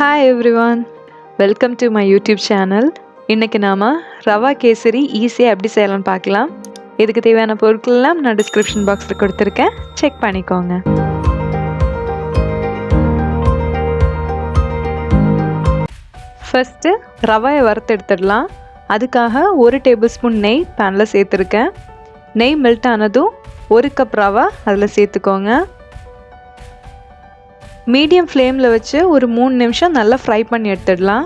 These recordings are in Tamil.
Hi everyone, welcome to my YouTube channel. இன்னைக்கு நாம ரவா கேசரி ஈஸியாக எப்படி செய்யலாம்னு பார்க்கலாம். இதுக்கு தேவையான பொருட்கள் எல்லாம் நான் டிஸ்கிரிப்ஷன் பாக்ஸில் கொடுத்துருக்கேன், செக் பண்ணிக்கோங்க. ஃபஸ்ட்டு ரவையை வறுத்து எடுத்துடலாம். அதுக்காக 1 டேபிள் ஸ்பூன் நெய் பேனில் சேர்த்துருக்கேன். நெய் மெல்ட் ஆனதும் 1 கப் ரவா அதில் சேர்த்துக்கோங்க. மீடியம் ஃப்ளேமில் வச்சு ஒரு 3 நிமிஷம் நல்லா ஃப்ரை பண்ணி எடுத்துடலாம்.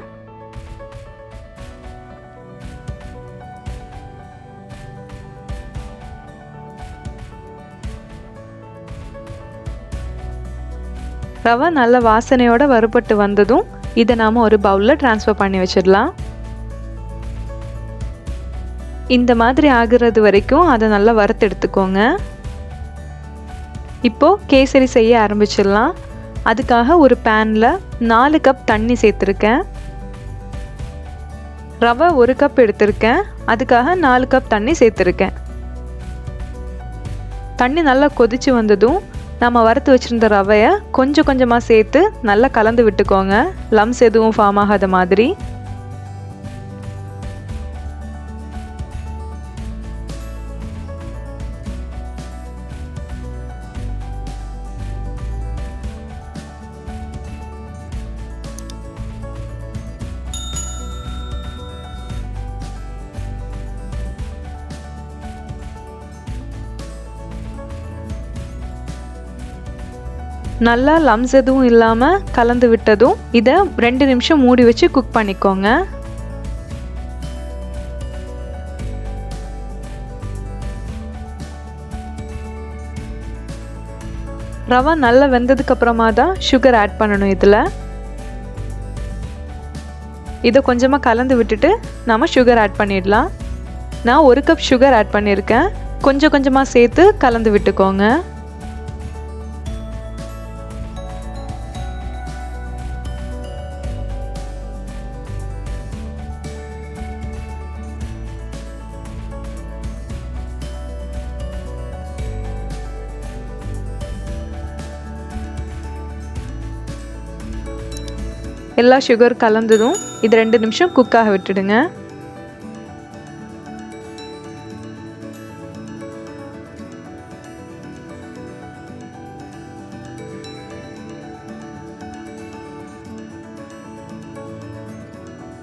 ரவை நல்ல வாசனையோடு வறுபட்டு வந்ததும் இதை நாம் ஒரு பவுலில் ட்ரான்ஸ்ஃபர் பண்ணி வச்சிடலாம். இந்த மாதிரி ஆகுறது வரைக்கும் அதை நல்லா வறுத்து எடுத்துக்கோங்க. இப்போது கேசரி செய்ய ஆரம்பிச்சிடலாம். அதுக்காக ஒரு பேனில் 4 கப் தண்ணி சேர்த்துருக்கேன். ரவை 1 கப் எடுத்திருக்கேன், அதுக்காக 4 கப் தண்ணி சேர்த்துருக்கேன். தண்ணி நல்லா கொதிச்சு வந்ததும் நம்ம வறுத்து வச்சுருந்த ரவையை கொஞ்சம் கொஞ்சமாக சேர்த்து நல்லா கலந்து விட்டுக்கோங்க, லம்ஸ் எதுவும் ஃபார்ம் ஆகாத மாதிரி. நல்லா லம்ஸ் எதுவும் இல்லாமல் கலந்து விட்டதும் இதை 2 நிமிஷம் மூடி வச்சு குக் பண்ணிக்கோங்க. ரவை நல்லா வெந்ததுக்கு அப்புறமா தான் சுகர் ஆட் பண்ணணும். இதை கொஞ்சமாக கலந்து விட்டுட்டு நம்ம சுகர் ஆட் பண்ணிடலாம். நான் 1 கப் சுகர் ஆட் பண்ணியிருக்கேன், கொஞ்சம் கொஞ்சமாக சேர்த்து கலந்து விட்டுக்கோங்க. எல்லா சுகர் கலந்ததும் இது 2 நிமிஷம் குக்காக விட்டுடுங்க.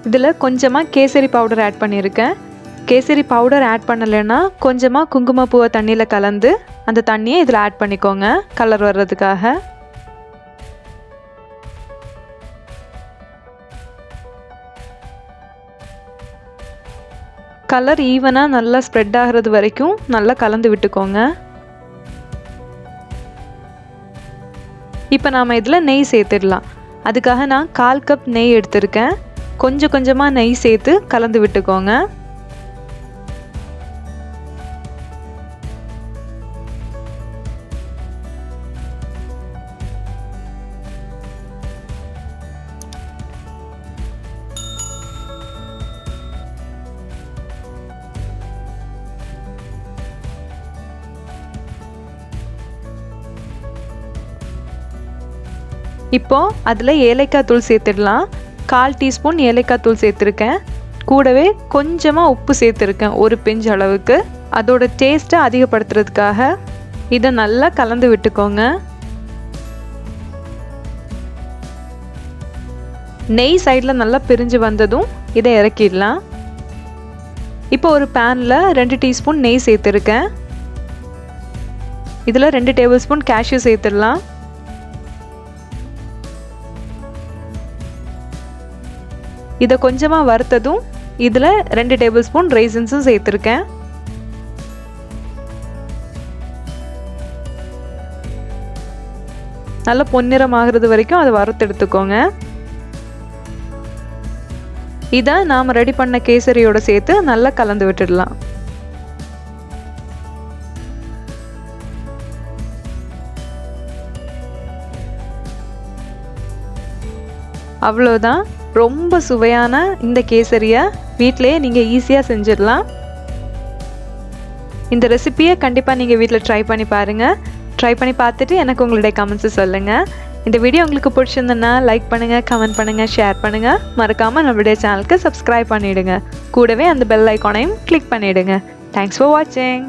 இதில் கொஞ்சமாக கேசரி பவுடர் ஆட் பண்ணியிருக்கேன். கேசரி பவுடர் ஆட் பண்ணலைன்னா கொஞ்சமாக குங்குமப்பூவை தண்ணியில் கலந்து அந்த தண்ணியை இதில் ஆட் பண்ணிக்கோங்க, கலர் வர்றதுக்காக. கலர் ஈவனாக நல்லா ஸ்ப்ரெட் ஆகிறது வரைக்கும் நல்லா கலந்து விட்டுக்கோங்க. இப்போ நாம் இதில் நெய் சேர்த்துடலாம். அதுக்காக நான் 1/4 கப் நெய் எடுத்திருக்கேன். கொஞ்சம் கொஞ்சமாக நெய் சேர்த்து கலந்து விட்டுக்கோங்க. இப்போது அதில் ஏலக்காய் தூள் சேர்த்துடலாம். 1/4 டீஸ்பூன் ஏலக்காய் தூள் சேர்த்துருக்கேன். கூடவே கொஞ்சமாக உப்பு சேர்த்துருக்கேன், 1 பிஞ்ச் அளவுக்கு. அதோட டேஸ்ட்டை அதிகப்படுத்துறதுக்காக இதை நல்லா கலந்து விட்டுக்கோங்க. நெய் சைடில் நல்லா பிரிஞ்சு வந்ததும் இதை இறக்கிடலாம். இப்போ ஒரு பேனில் 2 டீஸ்பூன் நெய் சேர்த்துருக்கேன். இதில் 2 டேபிள் ஸ்பூன் கேஷ்யூ சேர்த்துடலாம். இதை கொஞ்சமாக வறுத்ததும் இதில் 2 டேபிள் ஸ்பூன் ரைசின்ஸும் சேர்த்துருக்கேன். நல்லா பொன்னிறம் ஆகிறது வரைக்கும் அதை வறுத்து எடுத்துக்கோங்க. இதை நாம் ரெடி பண்ண கேசரியோட சேர்த்து நல்லா கலந்து விட்டுடலாம். அவ்வளோதான், ரொம்ப சுவையான இந்த கேசரியை வீட்டிலேயே நீங்கள் ஈஸியாக செஞ்சிடலாம். இந்த ரெசிபியை கண்டிப்பாக நீங்கள் வீட்டில் ட்ரை பண்ணி பாருங்கள். ட்ரை பண்ணி பார்த்துட்டு எனக்கு உங்களுடைய கமெண்ட்ஸை சொல்லுங்கள். இந்த வீடியோ உங்களுக்கு பிடிச்சிருந்ததுன்னா லைக் பண்ணுங்கள், கமெண்ட் பண்ணுங்கள், ஷேர் பண்ணுங்கள். மறக்காமல் நம்மளுடைய சேனலுக்கு சப்ஸ்கிரைப் பண்ணிவிடுங்க. கூடவே அந்த பெல் ஐக்கானையும் கிளிக் பண்ணிவிடுங்க. தேங்க்ஸ் ஃபார் வாட்சிங்.